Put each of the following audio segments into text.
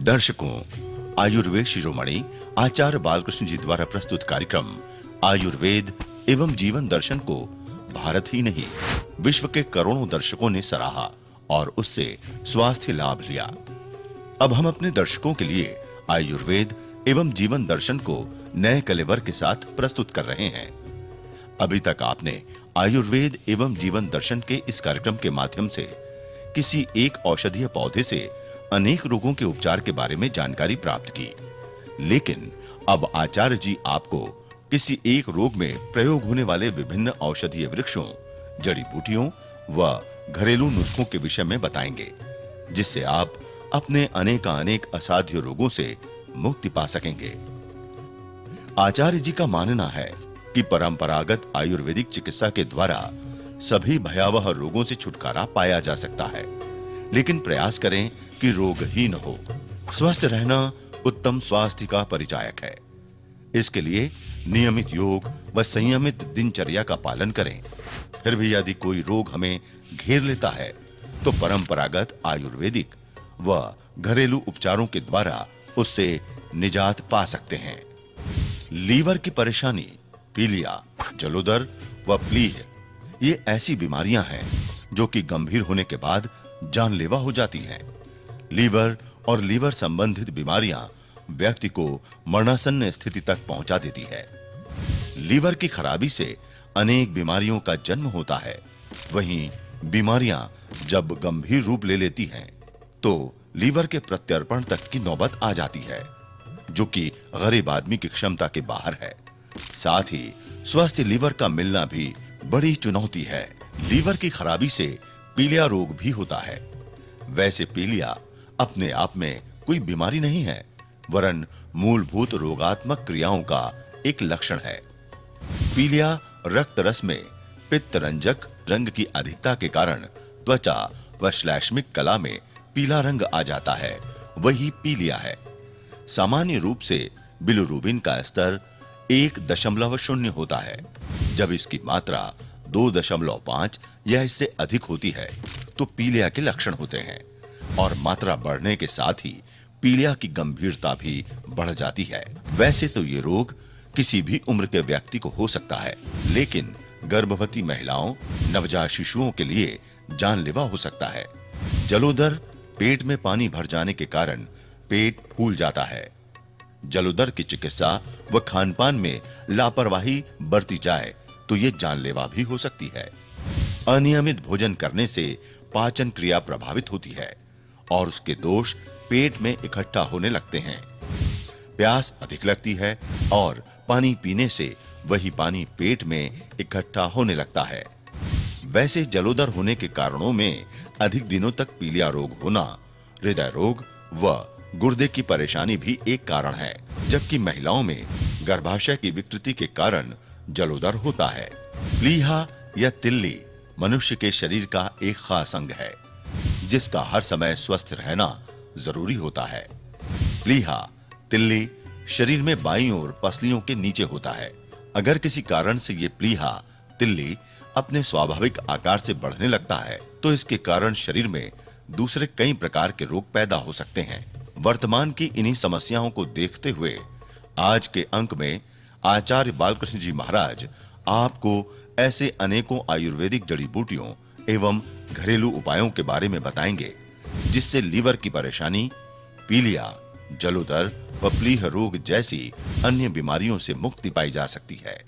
दर्शकों, आयुर्वेद शिरोमणि आचार्य बालकृष्ण जी द्वारा प्रस्तुत कार्यक्रम आयुर्वेद एवं जीवन दर्शन को भारत ही नहीं विश्व के करोड़ों दर्शकों ने सराहा और उससे स्वास्थ्य लाभ लिया। अब हम अपने दर्शकों के लिए आयुर्वेद एवं जीवन दर्शन को नए कलेवर के साथ प्रस्तुत कर रहे हैं। अभी तक आपने आयुर्वेद एवं जीवन दर्शन के इस कार्यक्रम के माध्यम से किसी एक औषधीय पौधे से अनेक रोगों के उपचार के बारे में जानकारी प्राप्त की, लेकिन अब आचार्य जी आपको किसी एक रोग में प्रयोग होने वाले विभिन्न औषधीय वृक्षों, जड़ी बूटियों व घरेलू नुस्खों के विषय में बताएंगे, जिससे आप अपने अनेकानेक असाध्य रोगों से मुक्ति पा सकेंगे। आचार्य जी का मानना है कि परंपरागत आयुर्वेदिक चिकित्सा के द्वारा सभी भयावह रोगों से छुटकारा पाया जा सकता है, लेकिन प्रयास करें कि रोग ही न हो। स्वस्थ रहना उत्तम स्वास्थ्य का परिचायक है। इसके लिए नियमित योग व संयमित दिनचर्या का पालन करें। फिर भी यदि कोई रोग हमें घेर लेता है तो परंपरागत आयुर्वेदिक व घरेलू उपचारों के द्वारा उससे निजात पा सकते हैं। लीवर की परेशानी, पीलिया, जलोदर व प्लीह ये ऐसी बीमारियां हैं जो कि गंभीर होने के बाद जानलेवा हो जाती हैं। लीवर और लीवर संबंधित बीमारियां व्यक्ति को मरणासन्न स्थिति तक पहुंचा देती है। लीवर की खराबी से अनेक बीमारियों का जन्म होता है। वहीं बीमारियां जब गंभीर रूप ले लेती हैं तो लीवर के प्रत्यर्पण तक की नौबत आ जाती है, जो कि गरीब आदमी की क्षमता के बाहर है। साथ ही स्वस्थ लीवर का मिलना भी बड़ी चुनौती है। लीवर की खराबी से पीलिया रोग भी होता है। वैसे पीलिया अपने आप में कोई बीमारी नहीं है, वरन मूलभूत रोगात्मक क्रियाओं का एक लक्षण है। पीलिया रक्त रस में पित्त रंजक रंग की अधिकता के कारण त्वचा व श्लैष्मिक कला में पीला रंग आ जाता है, वही पीलिया है। सामान्य रूप से बिलिरुबिन का स्तर 1.0 होता है। जब इसकी मात्रा 2.5 या इससे अधिक होती है तो पीलिया के लक्षण होते हैं, और मात्रा बढ़ने के साथ ही पीलिया की गंभीरता भी बढ़ जाती है। वैसे तो ये रोग किसी भी उम्र के व्यक्ति को हो सकता है, लेकिन गर्भवती महिलाओं, नवजात शिशुओं के लिए जानलेवा हो सकता है। जलोदर पेट में पानी भर जाने के कारण पेट फूल जाता है। जलोदर की चिकित्सा व खानपान में लापरवाही बरती जाए तो ये जानलेवा भी हो सकती है। अनियमित भोजन करने से पाचन क्रिया प्रभावित होती है और उसके दोष पेट में इकट्ठा होने लगते हैं। प्यास अधिक लगती है और पानी पीने से वही पानी पेट में इकट्ठा होने लगता है। वैसे जलोदर होने के कारणों में अधिक दिनों तक पीलिया रोग होना, हृदय रोग व गुर्दे की परेशानी भी एक कारण है, जबकि महिलाओं में गर्भाशय की विकृति के कारण जलोदर होता है। प्लीहा या तिल्ली मनुष्य के शरीर का एक खास अंग है, जिसका हर समय स्वस्थ रहना जरूरी होता है। प्लीहा तिल्ली शरीर में बाईं ओर पसलियों के नीचे होता है। अगर किसी कारण से ये प्लीहा तिल्ली अपने स्वाभाविक आकार से बढ़ने लगता है तो इसके कारण शरीर में दूसरे कई प्रकार के रोग पैदा हो सकते हैं। वर्तमान की इन्हीं समस्याओं को देखते हुए आज के अंक में आचार्य बालकृष्ण जी महाराज आपको ऐसे अनेकों आयुर्वेदिक जड़ी बूटियों एवं घरेलू उपायों के बारे में बताएंगे, जिससे लीवर की परेशानी, पीलिया, जलोदर व प्लीह रोग जैसी अन्य बीमारियों से मुक्ति पाई जा सकती है।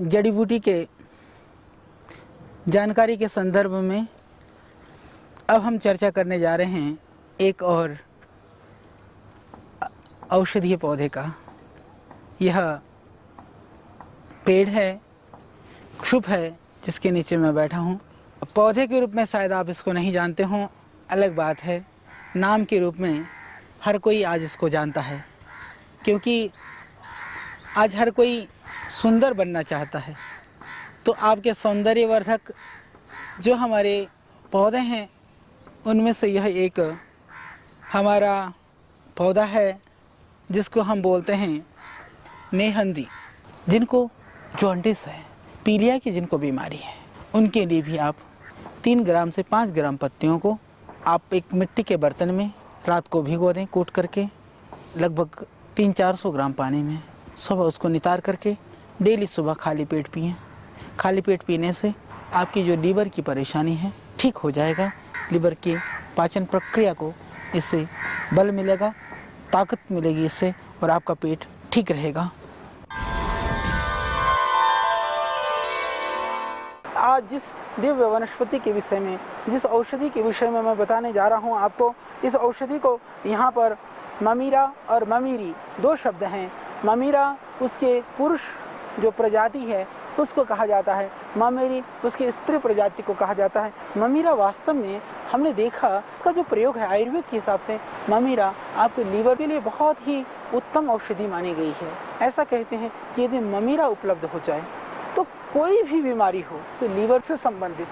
जड़ी बूटी के जानकारी के संदर्भ में अब हम चर्चा करने जा रहे हैं एक और औषधीय पौधे का। यह पेड़ है, क्षुप है, जिसके नीचे मैं बैठा हूँ। पौधे के रूप में शायद आप इसको नहीं जानते हों, अलग बात है। नाम के रूप में हर कोई आज इसको जानता है, क्योंकि आज हर कोई सुंदर बनना चाहता है। तो आपके सौंदर्यवर्धक जो हमारे पौधे हैं, उनमें से यह एक हमारा पौधा है जिसको हम बोलते हैं मेहंदी। जिनको जॉन्डिस है, पीलिया की जिनको बीमारी है, उनके लिए भी आप 3 ग्राम से 5 ग्राम पत्तियों को आप एक मिट्टी के बर्तन में रात को भिगो दें, कूट करके लगभग 300-400 ग्राम पानी में। सुबह उसको नितार करके डेली सुबह खाली पेट पिएं। खाली पेट पीने से आपकी जो लीवर की परेशानी है ठीक हो जाएगा। लीवर की पाचन प्रक्रिया को इससे बल मिलेगा, ताकत मिलेगी इससे, और आपका पेट ठीक रहेगा। आज जिस दिव्य वनस्पति के विषय में, जिस औषधि के विषय में मैं बताने जा रहा हूँ आपको, इस औषधि को यहाँ पर ममीरा और ममीरी 2 शब्द हैं। ममीरा उसके पुरुष जो प्रजाति है उसको कहा जाता है, ममीरी उसकी स्त्री प्रजाति को कहा जाता है। ममीरा वास्तव में हमने देखा इसका जो प्रयोग है आयुर्वेद के हिसाब से, ममीरा आपके लीवर के लिए बहुत ही उत्तम औषधि मानी गई है। ऐसा कहते हैं कि यदि ममीरा उपलब्ध हो जाए तो कोई भी बीमारी हो, तो लीवर से संबंधित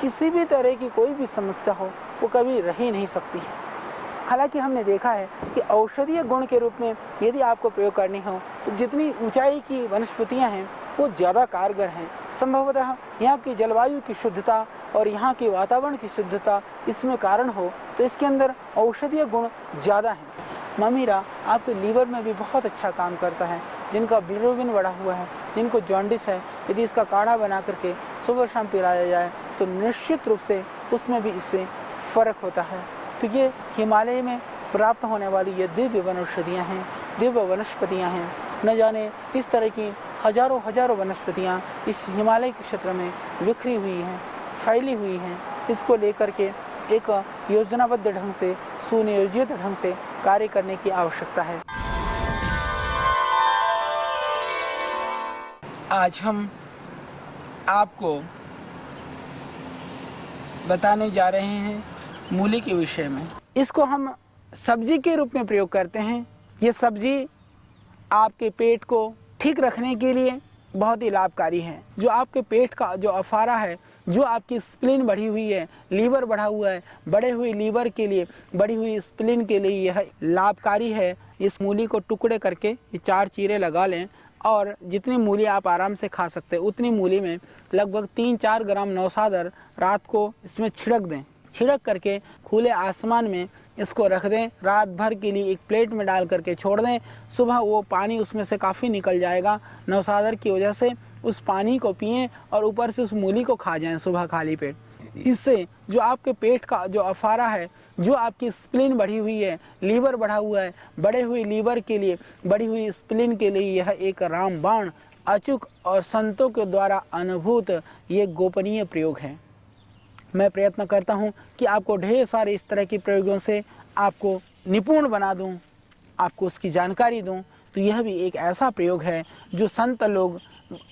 किसी भी तरह की कोई भी समस्या हो वो कभी रह ही नहीं सकती है। हालांकि हमने देखा है कि औषधीय गुण के रूप में यदि आपको प्रयोग करनी हो तो जितनी ऊंचाई की वनस्पतियां हैं वो ज़्यादा कारगर हैं। संभवतः यहाँ की जलवायु की शुद्धता और यहाँ के वातावरण की शुद्धता इसमें कारण हो तो इसके अंदर औषधीय गुण ज़्यादा हैं। ममीरा आपके लीवर में भी बहुत अच्छा काम करता है। जिनका बिलिरुबिन बढ़ा हुआ है, जिनको जॉन्डिस है, यदि इसका काढ़ा बना करके सुबह शाम पिलाया जाए तो निश्चित रूप से उसमें भी इससे फ़र्क होता है। तो ये हिमालय में प्राप्त होने वाली ये दिव्य वनौषधियाँ हैं, दिव्य वनस्पतियाँ हैं। न जाने इस तरह की हजारों वनस्पतियाँ इस हिमालय के क्षेत्र में बिखरी हुई हैं, फैली हुई हैं। इसको लेकर के एक योजनाबद्ध ढंग से, सुनियोजित ढंग से कार्य करने की आवश्यकता है। आज हम आपको बताने जा रहे हैं मूली के विषय में। इसको हम सब्जी के रूप में प्रयोग करते हैं। ये सब्जी आपके पेट को ठीक रखने के लिए बहुत ही लाभकारी है। जो आपके पेट का जो अफारा है, जो आपकी स्प्लीन बढ़ी हुई है, लीवर बढ़ा हुआ है, बढ़े हुए लीवर के लिए, बढ़ी हुई स्प्लीन के लिए यह लाभकारी है। इस मूली को टुकड़े करके 4 चीरे लगा लें और जितनी मूली आप आराम से खा सकते हैं उतनी मूली में लगभग 3-4 ग्राम नौसादर रात को इसमें छिड़क दें। छिड़क करके खुले आसमान में इसको रख दें, रात भर के लिए एक प्लेट में डाल करके छोड़ दें। सुबह वो पानी उसमें से काफ़ी निकल जाएगा नौसादर की वजह से। उस पानी को पिएं और ऊपर से उस मूली को खा जाएं सुबह खाली पेट। इससे जो आपके पेट का जो अफारा है, जो आपकी स्प्लीन बढ़ी हुई है, लीवर बढ़ा हुआ है, बढ़े हुए लीवर के लिए, बढ़ी हुई स्प्लीन के लिए यह एक रामबाण अचूक और संतों के द्वारा अनुभूत ये गोपनीय प्रयोग है। मैं प्रयत्न करता हूँ कि आपको ढेर सारे इस तरह के प्रयोगों से आपको निपुण बना दूँ, आपको उसकी जानकारी दूँ। तो यह भी एक ऐसा प्रयोग है जो संत लोग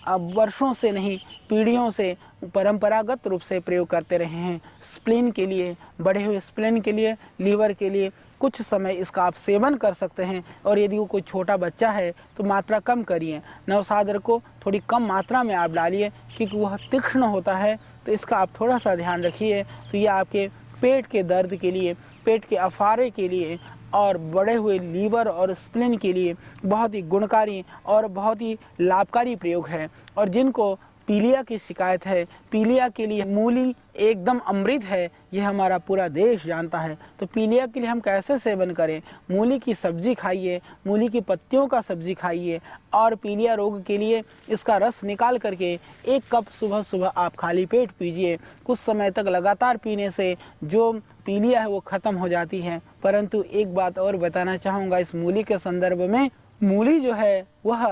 वर्षों से नहीं, पीढ़ियों से परंपरागत रूप से प्रयोग करते रहे हैं। स्प्लीन के लिए, बढ़े हुए स्प्लीन के लिए, लीवर के लिए कुछ समय इसका आप सेवन कर सकते हैं। और यदि वो कोई छोटा बच्चा है तो मात्रा कम करिए। नवसादर को थोड़ी कम मात्रा में आप डालिए क्योंकि वह तीक्ष्ण होता है, तो इसका आप थोड़ा सा ध्यान रखिए। तो ये आपके पेट के दर्द के लिए, पेट के अफारे के लिए और बढ़े हुए लीवर और स्प्लीन के लिए बहुत ही गुणकारी और बहुत ही लाभकारी प्रयोग है। और जिनको पीलिया की शिकायत है, पीलिया के लिए मूली एकदम अमृत है, यह हमारा पूरा देश जानता है। तो पीलिया के लिए हम कैसे सेवन करें? मूली की सब्जी खाइए, मूली की पत्तियों का सब्जी खाइए और पीलिया रोग के लिए इसका रस निकाल करके 1 कप सुबह सुबह आप खाली पेट पीजिए। कुछ समय तक लगातार पीने से जो पीलिया है वो खत्म हो जाती है। परंतु एक बात और बताना चाहूँगा इस मूली के संदर्भ में, मूली जो है वह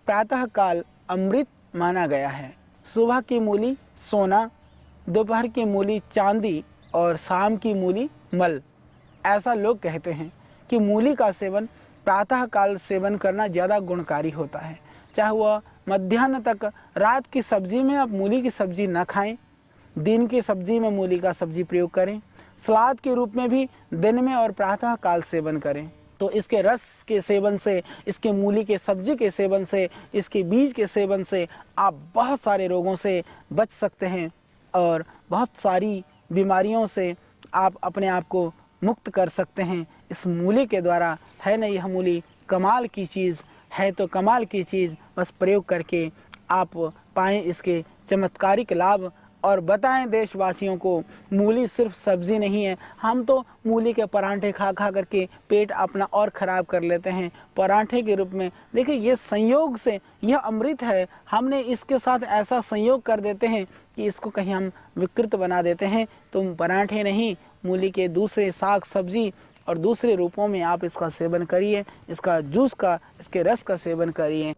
प्रातः काल अमृत माना गया है। सुबह की मूली सोना, दोपहर की मूली चांदी और शाम की मूली मल। ऐसा लोग कहते हैं कि मूली का सेवन प्रातः काल सेवन करना ज़्यादा गुणकारी होता है। चाहे वह मध्याह्न तक, रात की सब्जी में आप मूली की सब्जी न खाएं, दिन की सब्जी में मूली का सब्जी प्रयोग करें। सलाद के रूप में भी दिन में और प्रातः काल सेवन करें। तो इसके रस के सेवन से, इसके मूली के सब्जी के सेवन से, इसके बीज के सेवन से आप बहुत सारे रोगों से बच सकते हैं और बहुत सारी बीमारियों से आप अपने आप को मुक्त कर सकते हैं इस मूली के द्वारा। है ना यह मूली कमाल की चीज़ है, तो कमाल की चीज़ बस प्रयोग करके आप पाएँ इसके चमत्कारिक लाभ और बताएं देशवासियों को मूली सिर्फ सब्जी नहीं है। हम तो मूली के परांठे खा खा करके पेट अपना और ख़राब कर लेते हैं परांठे के रूप में। देखिए ये संयोग से यह अमृत है, हमने इसके साथ ऐसा संयोग कर देते हैं कि इसको कहीं हम विकृत बना देते हैं। तो परांठे नहीं, मूली के दूसरे साग सब्जी और दूसरे रूपों में आप इसका सेवन करिए, इसका जूस का, इसके रस का सेवन करिए।